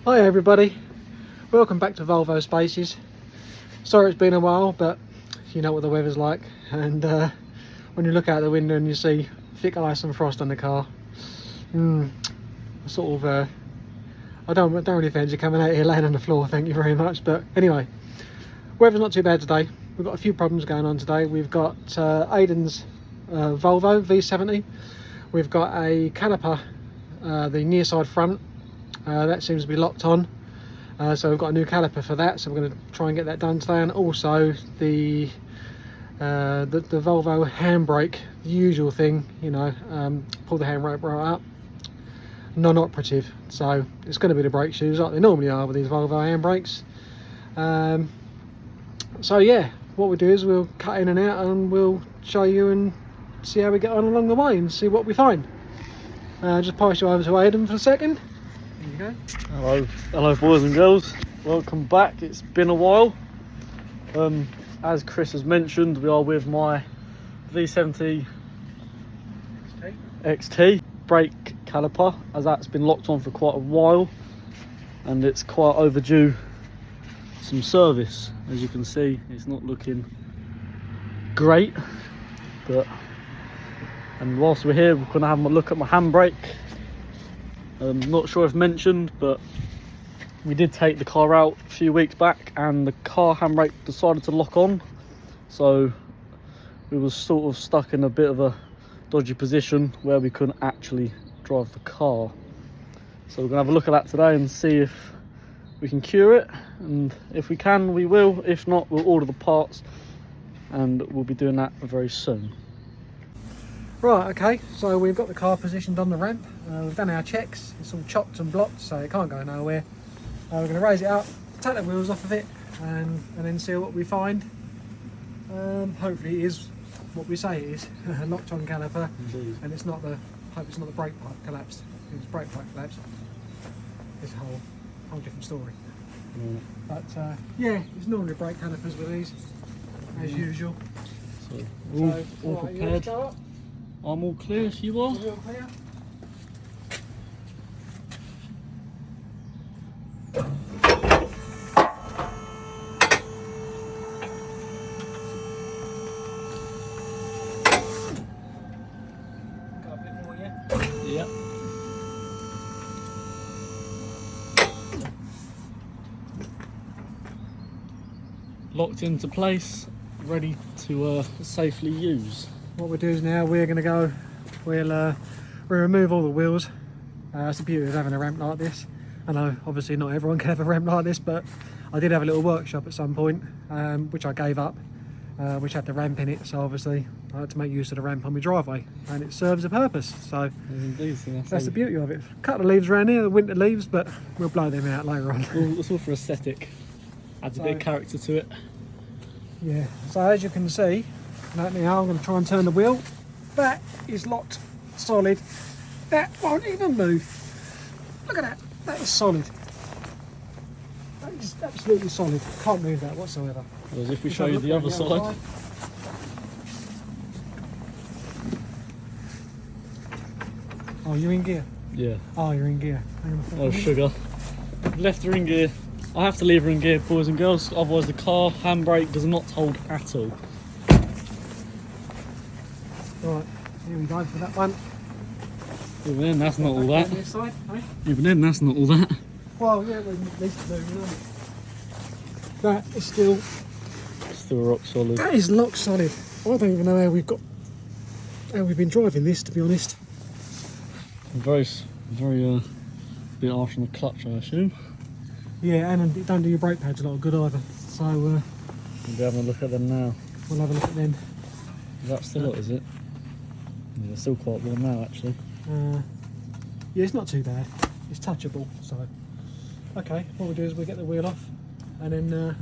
Hi everybody, welcome back to Volvo Spaces. Sorry it's been a while, but you know what the weather's like, and when you look out the window and you see thick ice and frost on the car, sort of I don't really fancy coming out here laying on the floor, thank you very much. But anyway, weather's not too bad today. We've got a few problems going on today. We've got Aiden's Volvo V70. We've got a caliper, the near side front, that seems to be locked on, so we've got a new caliper for that, so we're going to try and get that done today. And also the Volvo handbrake, the usual thing, you know, pull the handbrake right up, non-operative, so it's going to be the brake shoes like they normally are with these Volvo handbrakes. So yeah, what we'll do is we'll cut in and out and we'll show you and see how we get on along the way and see what we find. Just pass you over to Aiden for a second. There you go. Hello boys and girls, welcome back. It's been a while. As Chris has mentioned, we are with my V70 XT brake caliper, as that's been locked on for quite a while and it's quite overdue some service. As you can see, it's not looking great, and whilst we're here, we're going to have a look at my handbrake. Not sure if mentioned, but we did take the car out a few weeks back and the car handbrake decided to lock on, so we was sort of stuck in a bit of a dodgy position where we couldn't actually drive the car. So we're gonna have a look at that today and see if we can cure it, and if we can we will, if not we'll order the parts and we'll be doing that very soon. Right, okay, so we've got the car positioned on the ramp. We've done our checks. It's all chopped and blocked, so it can't go nowhere. We're going to raise it up, take the wheels off of it, and then see what we find. Hopefully it is what we say it is, a locked on caliper. Indeed. And it's not the, hope it's not the brake pipe collapsed. If it's brake pipe collapsed, it's a whole different story. But yeah, it's normally brake calipers with these, as usual. So all right, prepared. I'm all clear if you are. All clear. Got a bit more, yeah? Yep. Locked into place, ready to safely use. What we'll do is now we're going to go, we'll remove all the wheels. It's the beauty of having a ramp like this. I know obviously not everyone can have a ramp like this, but I did have a little workshop at some point, which I gave up, which had the ramp in it, so obviously I had to make use of the ramp on my driveway, and it serves a purpose. So Indeed, that's the beauty of it. Cut the leaves around here, the winter leaves, but we'll blow them out later on. It's all for aesthetic. Adds a bit of character to it. Yeah, so as you can see, now I'm going to try and turn the wheel. That is locked solid. That won't even move. Look at that. That is solid. That is absolutely solid. Can't move that whatsoever. Whereas if we show you the other side. Oh, you're in gear? Yeah. Oh, you're in gear. Hang on a second. Oh, sugar. Left her in gear. I have to leave her in gear, boys and girls, otherwise the car handbrake does not hold at all. Right, here we go for that one. Even then, that's not all that. On this side, eh? Even then, that's not all that. Well, yeah, we're at least moving on. That is still Still rock solid. That is lock solid. I don't even know how we've been driving this, to be honest. Very bit harsh on the clutch, I assume. Yeah, and it don't do your brake pads a lot of good either. So We'll be having a look at them now. we'll have a look at them. Is that still hot, is it? Yeah, it's still quite warm now, actually. Yeah, it's not too bad. It's touchable. So okay, what we'll do is we'll get the wheel off, and then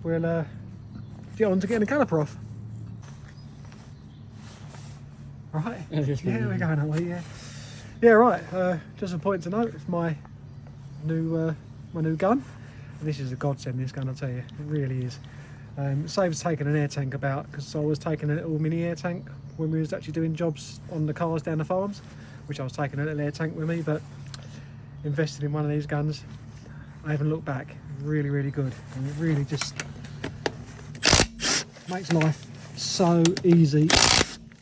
we'll get on to getting the caliper off. Right? Yeah, we're going that way. Yeah. Yeah, right. Just a point to note: it's my new gun. And this is a godsend, this gun, I'll tell you. It really is. It saves taking an air tank about, because I was taking a little mini air tank when we was actually doing jobs on the cars down the farms, which I was taking a little air tank with me, but invested in one of these guns. I haven't looked back. Really, really good, and it really just makes life so easy,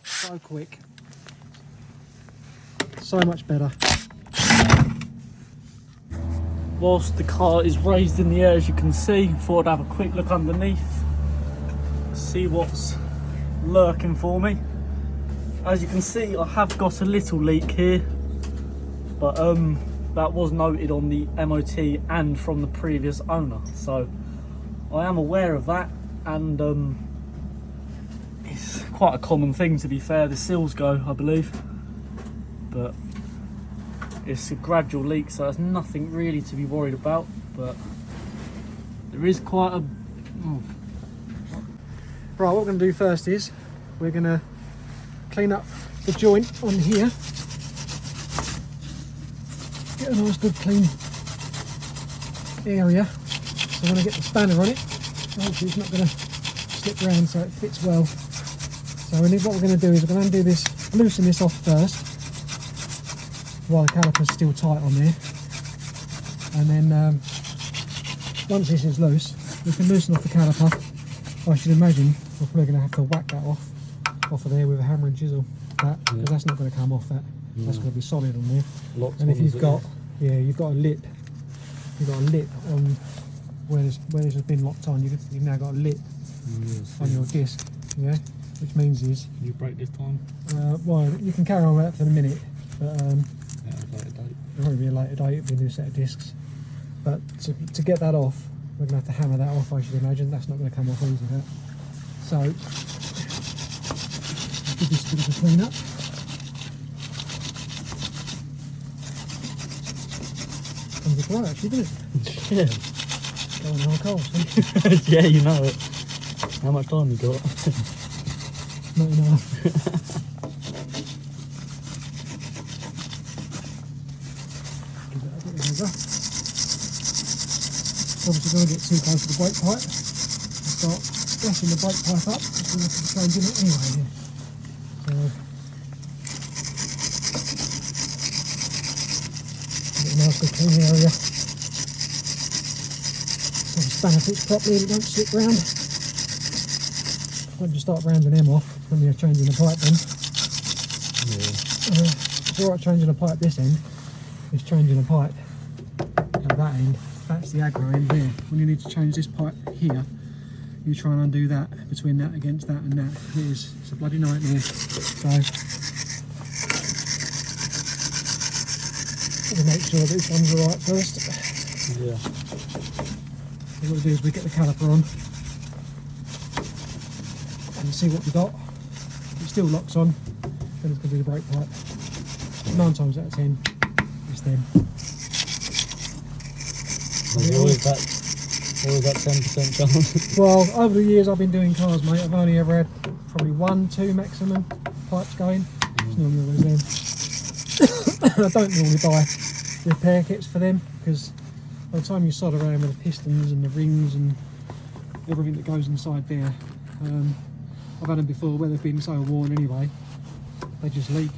so quick, so much better. Whilst the car is raised in the air, as you can see, thought I'd have a quick look underneath, see what's lurking for me. As you can see, I have got a little leak here, but that was noted on the MOT and from the previous owner, so I am aware of that, and it's quite a common thing, to be fair. The seals go, I believe, but it's a gradual leak, so there's nothing really to be worried about, but there is quite a... Right, what we're going to do first is we're going to clean up the joint on here. Get a nice good clean area. So when I get the spanner on it, hopefully it's not going to slip around, so it fits well. So what we're going to do is we're going to undo this, loosen this off first while the caliper's still tight on there, and then once this is loose, we can loosen off the caliper. I should imagine we're probably going to have to whack that off of there with a hammer and chisel, because that's not going to come off that. That's going to be solid on there. Locked and if you've got, you've got a lip on where this has been locked on. You've now got a lip on your disc, which means is you break this time. Well, you can carry on with that for a minute, but Later date. it'll probably be a later date. It'll be a new set of discs. But to get that off, we're going to have to hammer that off. I should imagine that's not going to come off easy. That. So give this a bit of a clean up. Comes up right, actually, doesn't it? Yeah. Going hard cold. Yeah, you know it. How much time you got? Not enough. Give that a bit of over. Obviously, don't get too close to the brake pipe. Start brushing the brake pipe up. We'll have to be changing it anyway here. So get a nice good clean area. So the spanner fits properly and it don't slip round. Once you start rounding them off, when you're changing the pipe then. It's alright changing the pipe this end, it's changing the pipe at that end. That's the aggro end there. When you need to change this pipe here, you try and undo that, between that against that and that. It's a bloody nightmare. So we'll make sure that this one's alright first. Yeah. So what we do is we get the caliper on and see what we got. If it still locks on, then it's going to be the brake pipe. 9 times out of 10, it's them. Always that 10% chance. Well, over the years I've been doing cars, mate, I've only ever had probably 1, 2 maximum pipes going. It's normally always them. I don't normally buy repair kits for them, because by the time you sod around with the pistons and the rings and everything that goes inside there, I've had them before where they've been so worn anyway, they just leak.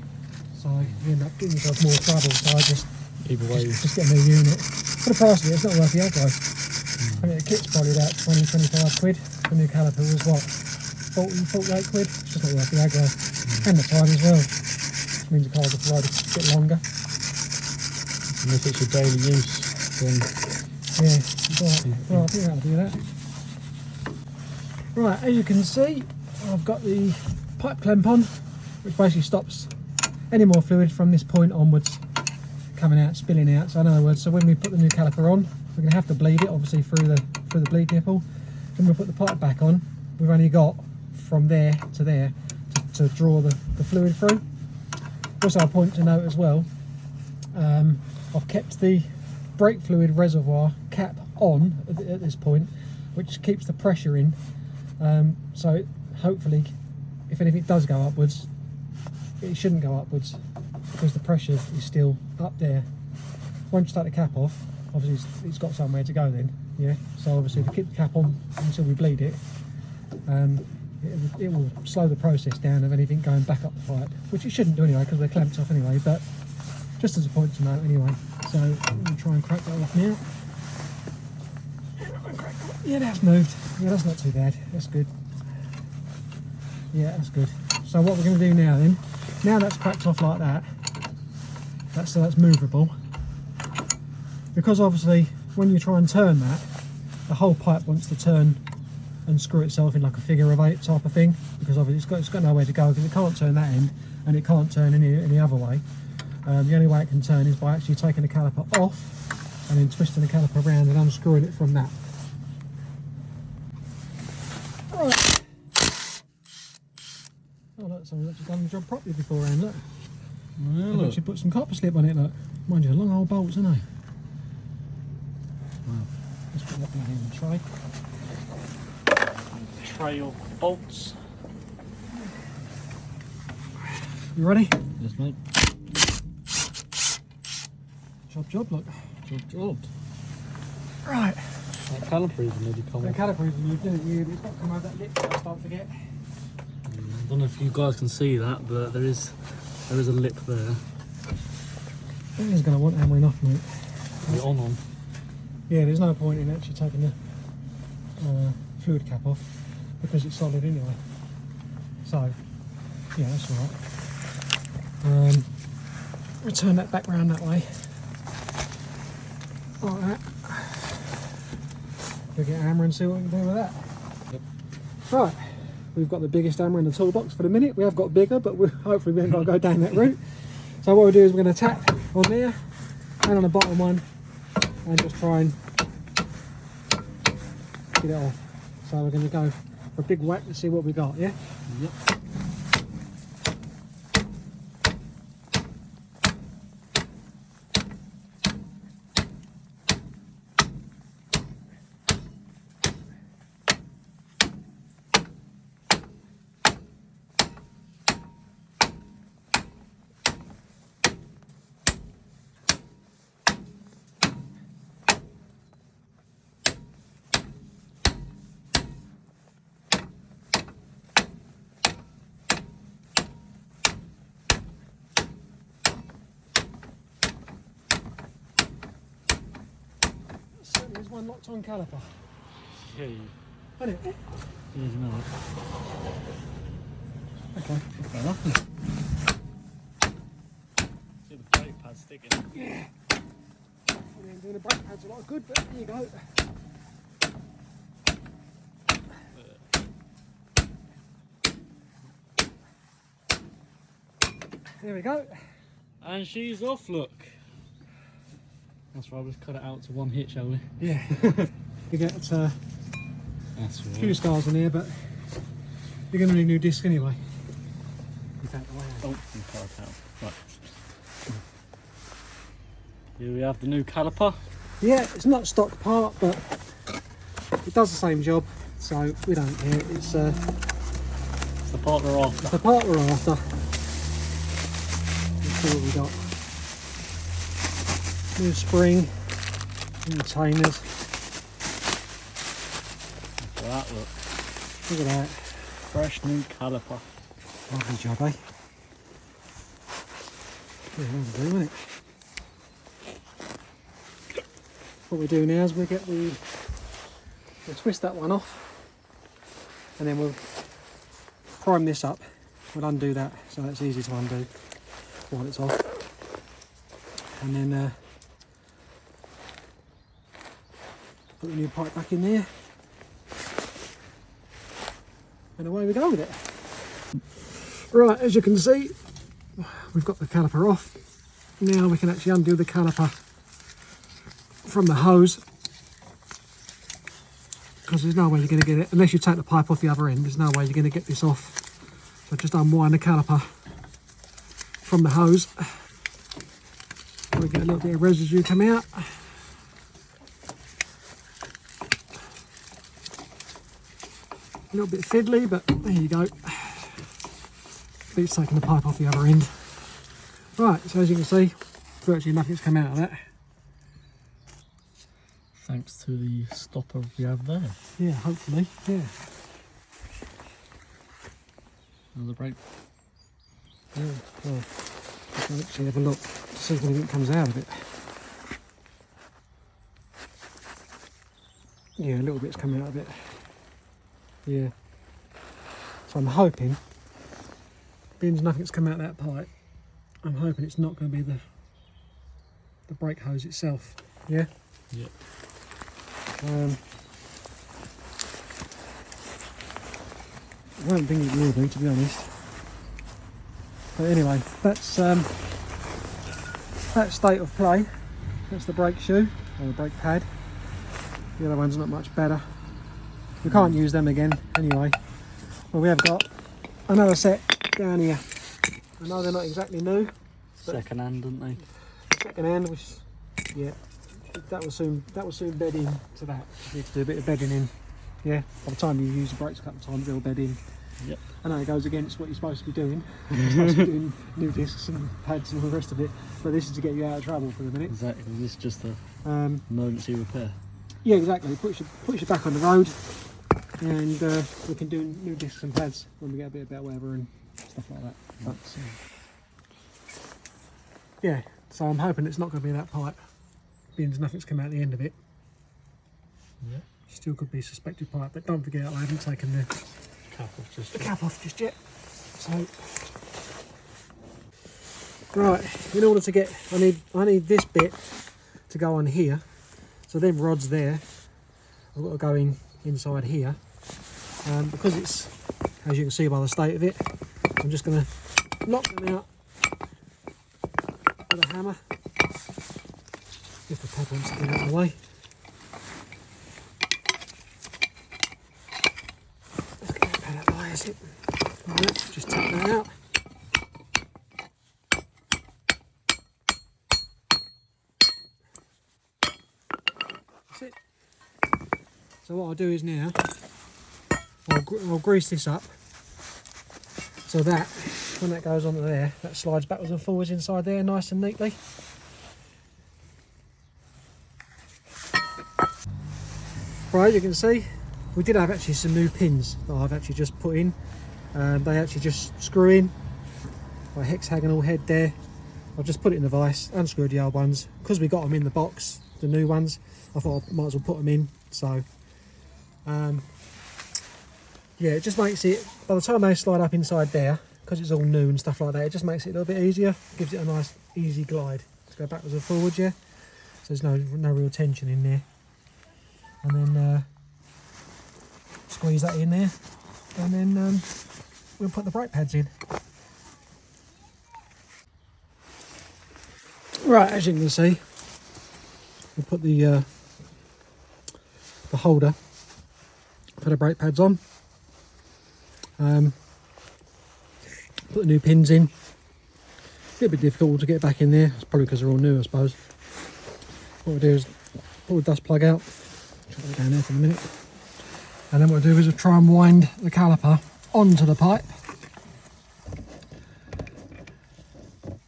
So you end up getting yourself more trouble. So I just get a new unit. For the price of it, it's not worth the aggro. I mean, the kit's probably about 20, 25 quid. The new caliper was what, 40, 48 quid? It's just not worth the aggro. And the time as well. Which means the car's will ride a bit longer. And if it's your daily use, then... Yeah, right. Well, I think that'll do that. Right, as you can see, I've got the pipe clamp on, which basically stops any more fluid from this point onwards coming out, spilling out. So in other words, so when we put the new caliper on, we're going to have to bleed it, obviously through the bleed nipple. When we put the pipe back on, we've only got from there to there to draw the fluid through. Also, a point to note as well, I've kept the brake fluid reservoir cap on at this point, which keeps the pressure in. So hopefully, if anything does go upwards, it shouldn't go upwards because the pressure is still up there. Once you start the cap off, obviously it's got somewhere to go then, yeah? So obviously if we keep the cap on until we bleed it, it will slow the process down of anything going back up the pipe, which it shouldn't do anyway because we're clamped off anyway, but just as a point to note anyway. So I'm going to try and crack that off now. Yeah, that's moved. Yeah, that's not too bad. That's good. Yeah, that's good. So what we're going to do now then, now that's cracked off like that, that's movable. Because obviously when you try and turn that, the whole pipe wants to turn and screw itself in like a figure of 8 type of thing, because obviously it's got nowhere to go, because it can't turn that end and it can't turn any other way. The only way it can turn is by actually taking the caliper off and then twisting the caliper around and unscrewing it from that. Right. Oh look, someone's actually done the job properly beforehand, look. Yeah, They've actually put some copper slip on it, look. Mind you, long old bolts, aren't they? Wow. Let's put that in here in the tray. Tray of bolts. You ready? Yes, mate. Job, look. Job. Right. That caliper even nearly come The off. caliper is moved, isn't it? Yeah, but it's got to come over that lip first, don't forget. I don't know if you guys can see that, but there is a lip there. It is going to want hammering off, mate. Is it on? Yeah, there's no point in actually taking the fluid cap off because it's solid anyway. So, yeah, that's alright. We'll turn that back round that way. Like that. We'll get a hammer and see what we can do with that. Yep. Right, we've got the biggest hammer in the toolbox for the minute. We have got bigger, but hopefully we haven't got to go down that route. So what we'll do is we're going to tap on there and on the bottom one and just try and get it off. So we're going to go for a big whack to see what we got, yeah? Yep. There's one locked on caliper. Yeah. Isn't it? You know it. Okay. Fair enough. See the brake pad sticking. Yeah. I mean, doing the brake pad's a lot of good, but there you go. There we go. And she's off, look. That's right, we'll just cut it out to one hit, shall we? Yeah. You get That's a right. few scars in here, but you're going to need a new disc anyway. In fact, Oh, you cut it out. Right. Here we have the new caliper. yeah, it's not a stock part, but it does the same job, so we don't care. It's It's the part we're after. the part we're after. Let's see what we got. New spring, new retainers. Look at that, look. Look at that. Fresh new caliper. Lovely job, eh? Yeah, that'll do, isn't it? What we do now is we'll twist that one off, and then we'll prime this up. We'll undo that, so that's easy to undo while it's off. And then put the new pipe back in there, and away we go with it. Right, as you can see, we've got the caliper off. Now we can actually undo the caliper from the hose, because there's no way you're going to get it, unless you take the pipe off the other end, there's no way you're going to get this off. So just unwind the caliper from the hose. We get a little bit of residue come out. A little bit fiddly, but there you go. Beats taking the pipe off the other end. Right, so as you can see, virtually nothing's come out of that. Thanks to the stopper we have there. Yeah, hopefully, yeah. Another brake. Yeah, well, let's actually have a look to see if anything comes out of it. Yeah, a little bit's coming out of it. Yeah. So I'm hoping, being nothing's come out of that pipe, I'm hoping it's not going to be the brake hose itself. Yeah? Yeah. I don't think it will be, to be honest. But anyway, that's state of play. That's the brake shoe, or the brake pad. The other one's not much better. We can't use them again anyway. Well, we have got another set down here. I know they're not exactly new. Second hand, aren't they? Second hand, which, yeah, that will soon bed in to that. Just need to do a bit of bedding in. Yeah, by the time you use the brakes a couple of times, they'll bed in. Yep. I know it goes against what you're supposed to be doing. You're supposed to be doing new discs and pads and all the rest of it, but this is to get you out of trouble for the minute. Exactly. This is just a emergency repair. Yeah, exactly. Puts you back on the road, and we can do new discs and pads when we get a bit of better weather and stuff like that. But, yeah, so I'm hoping it's not going to be that pipe, being nothing's come out the end of it. Yeah. Still could be suspected pipe, but don't forget I haven't taken the cap off just yet. So, right, in order to get, I need this bit to go on here. So them rods there, I've got to go inside here. Because it's, as you can see by the state of it, I'm just going to knock them out with a hammer. If the pad wants to get out of the way. Let's get that pad out of the way, is it? Right, just take that out. That's it. So what I'll do is now, I'll grease this up so that when that goes onto there, that slides backwards and forwards inside there nice and neatly. Right, you can see we did have actually some new pins that I've actually just put in. They actually just screw in by hexagonal head there. I've just put it in the vise, unscrewed the old ones. Because we got them in the box, the new ones, I thought I might as well put them in. So yeah, it just makes it, by the time they slide up inside there, because it's all new and stuff like that, it just makes it a little bit easier, gives it a nice easy glide to go backwards and forwards. Yeah, so there's no real tension in there. And then squeeze that in there, and then we'll put the brake pads in. Right, as you can see, we'll put the holder for the brake pads on. Put the new pins in. A little bit difficult to get back in there. It's probably because they're all new, I suppose. What we'll do is pull the dust plug out. Shut that down there for a minute. And then what we'll do is we'll try and wind the caliper onto the pipe.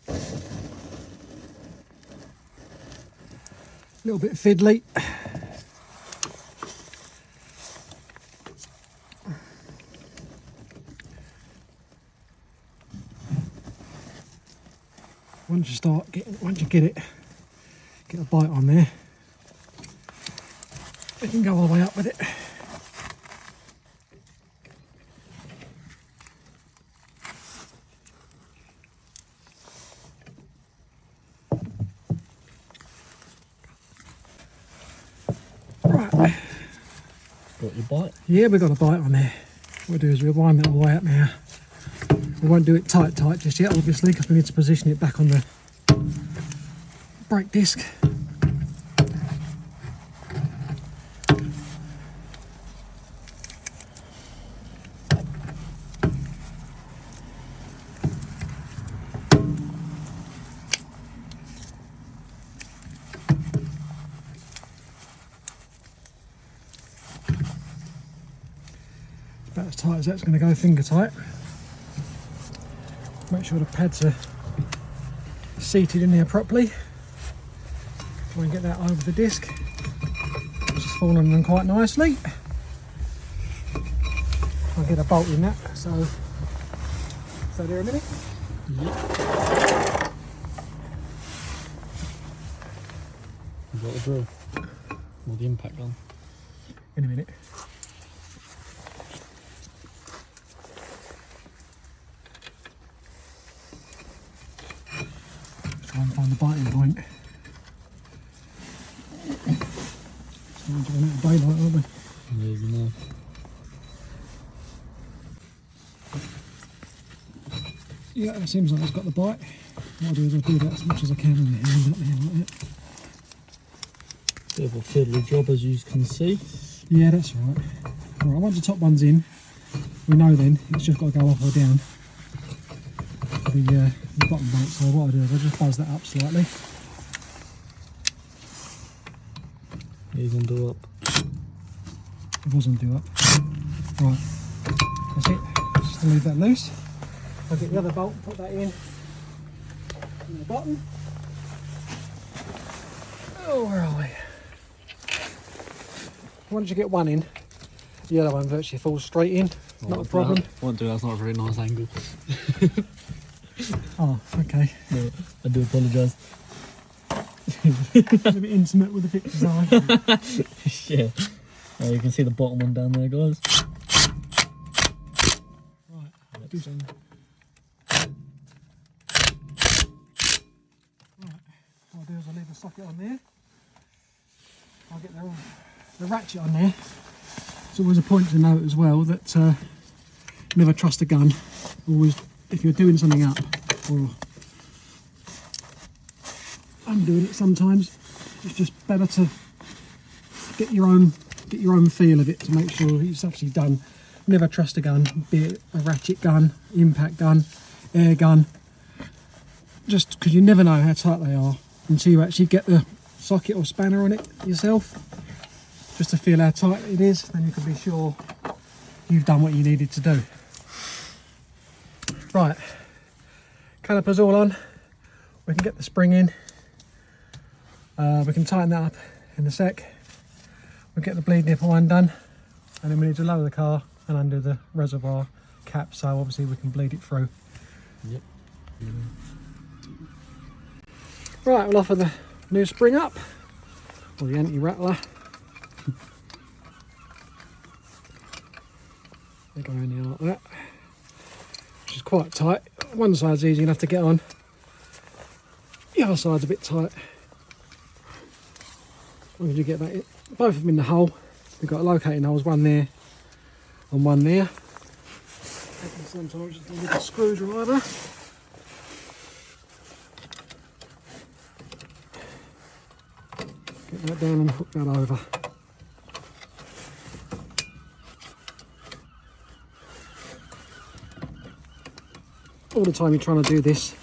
A little bit fiddly. Once you get a bite on there, we can go all the way up with it. Right. Got your bite? Yeah, we've got a bite on there. What we'll do is we'll wind that all the way up now. We won't do it tight just yet, obviously, because we need to position it back on the brake disc. About as tight as that's going to go, finger tight. Make sure the pads are seated in there properly. Try and get that over the disc. It's just falling in quite nicely. I'll get a bolt in that, so stay there a minute. Yep. You got the drill? Or the impact gun? in a minute. Try and find the biting point. Starting to run out of daylight, aren't we? Yeah, you know. Yeah, it seems like it's got the bite. What I'll do is I'll do that as much as I can on the hand up there like that. Bit of a fiddly job, as you can see. Yeah, that's right. Alright, once the top one's in, we know then it's just got to go up or down the bottom bolt. So what I'll do is I'll just buzz that up slightly. You can do up. It wasn't do up. Right, that's it. Just leave that loose. I'll get the other bolt, put that in the bottom. Oh, where are we? Once you get one in, the other one virtually falls straight in. Not a problem. Won't do, that's not a very nice angle. Oh, okay. No, I do apologise. It's a bit intimate with the pictures, aren't you? Yeah. You can see the bottom one down there, guys. Right, I'll do some. Right, what I'll do is I'll leave the socket on there. I'll get the ratchet on there. It's always a point to note as well that never trust a gun. Always, if you're doing something up or undoing it sometimes, it's just better to get your own feel of it to make sure it's actually done. Never trust a gun, be it a ratchet gun, impact gun, air gun, just because you never know how tight they are until you actually get the socket or spanner on it yourself, just to feel how tight it is. Then you can be sure you've done what you needed to do. Right, caliper's all on. We can get the spring in. We can tighten that up in a sec. We'll get the bleed nipple undone, and then we need to lower the car and undo the reservoir cap, so obviously we can bleed it through. Yep. Right, we'll offer the new spring up, or the anti-rattler. They go in there like that, which is quite tight. One side's easy enough to get on, the other side's a bit tight. When did you get that in? Both of them in the hole. We've got locating holes, one there and one there. Sometimes just a little screwdriver. Get that down and hook that over. All the time you're trying to do this,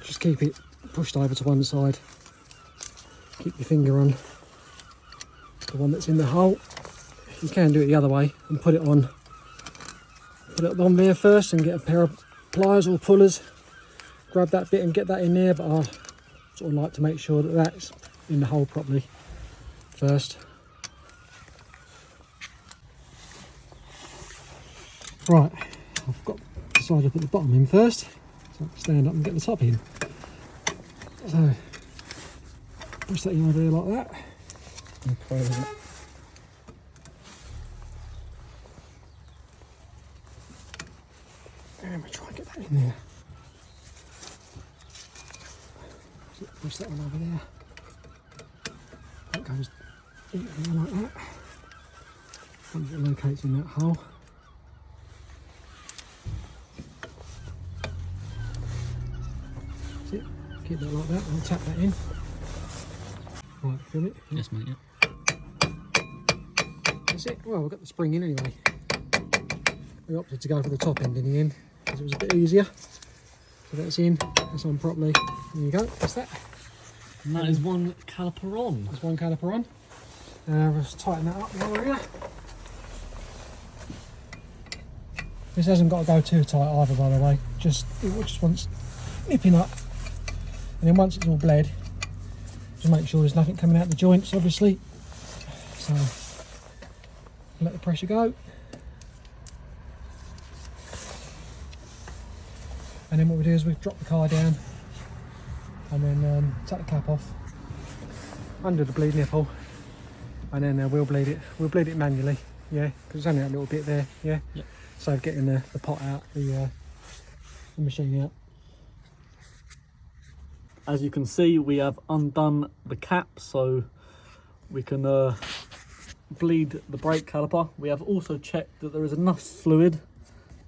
just keep it pushed over to one side. Keep your finger on the one that's in the hole. You can do it the other way and put it on there first and get a pair of pliers or pullers, grab that bit and get that in there, but I sort of like to make sure that that's in the hole properly first. Right, I've got decided to put the bottom in first, so I can stand up and get the top in. So push that in over there like that. And we try and get that in there. So push that one over there. That goes in there like that. Once it locates in that hole. That's it. Keep that like that. I'll tap that in. Right, feel it? Yes, mate, yeah. That's it. Well, we've got the spring in anyway. We opted to go for the top end in the end because it was a bit easier. So that's in, that's on properly. There you go, that's that. And that is one caliper on. There's one caliper on. Let's tighten that up while we're here. This hasn't got to go too tight either, by the way. It just wants nipping up. And then once it's all bled, just make sure there's nothing coming out the joints, obviously. So let the pressure go. And then what we do is we drop the car down and then take the cap off, undo the bleed nipple, and then we'll bleed it. We'll bleed it manually, yeah, because it's only that little bit there, yeah. Yep. So getting the pot out, the machine out. As you can see, we have undone the cap so we can bleed the brake caliper. We have also checked that there is enough fluid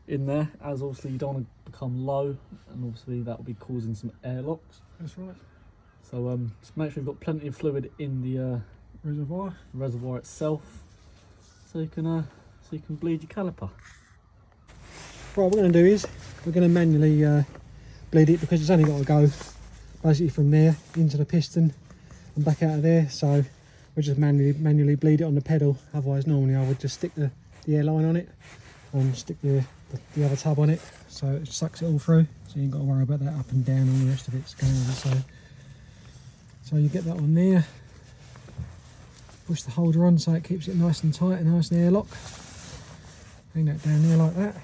in there, as obviously you don't want to become low, and obviously that will be causing some air locks. That's right. So just make sure you've got plenty of fluid in the reservoir itself, so you can bleed your caliper. Right, what we're going to do is we're going to manually bleed it, because it's only got to go basically from there into the piston and back out of there. So we'll just manually bleed it on the pedal. Otherwise, normally I would just stick the air line on it and stick the other tub on it, so it sucks it all through. So you ain't got to worry about that up and down, and the rest of it's going over. So you get that on there. Push the holder on so it keeps it nice and tight and nice and airlock. Bring that down there like that.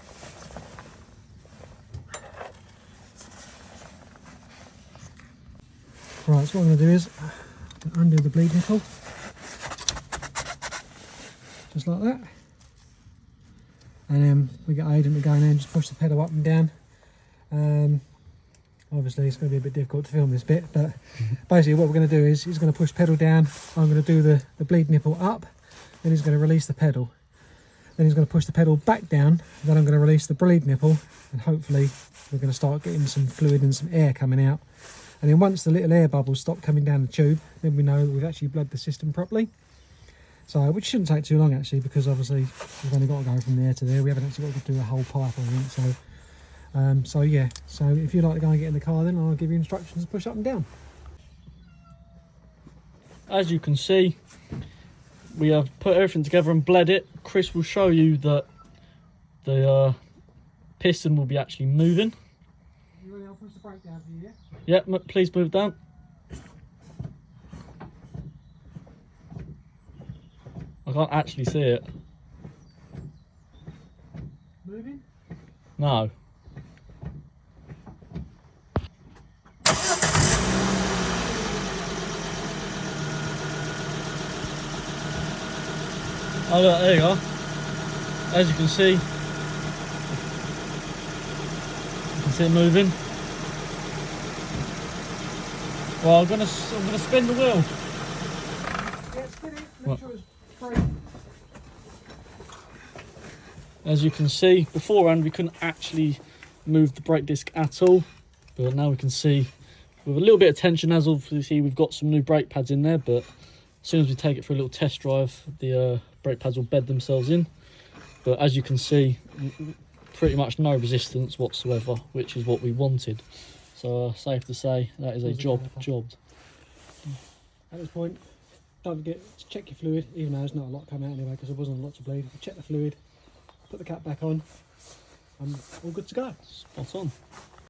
Right, so what I'm going to do is undo the bleed nipple, just like that, and then we get Aidan to go in there and just push the pedal up and down. Obviously it's going to be a bit difficult to film this bit, but basically what we're going to do is he's going to push pedal down, I'm going to do the bleed nipple up, then he's going to release the pedal, then he's going to push the pedal back down, then I'm going to release the bleed nipple, and hopefully we're going to start getting some fluid and some air coming out. And then once the little air bubbles stop coming down the tube, then we know that we've actually bled the system properly. So, which shouldn't take too long actually, because obviously we've only got to go from there to there. We haven't actually got to do a whole pipe, I think. So yeah. So if you'd like to go and get in the car, then I'll give you instructions to push up and down. As you can see, we have put everything together and bled it. Chris will show you that the piston will be actually moving. You ready? I'll push the brake down for you, yeah? Yep, please move down. I can't actually see it. Moving? No. Oh look, there you go. As you can see it moving. Well, I'm gonna spin the wheel. Yeah, spin it. Make sure it's free. As you can see, beforehand we couldn't actually move the brake disc at all, but now we can see with a little bit of tension, as obviously we've got some new brake pads in there, but as soon as we take it for a little test drive, the brake pads will bed themselves in. But as you can see, pretty much no resistance whatsoever, which is what we wanted. So safe to say that is a job jobbed. At this point, don't forget to check your fluid, even though there's not a lot coming out anyway, because there wasn't a lot to bleed. Check the fluid, put the cap back on, and all good to go. Spot on.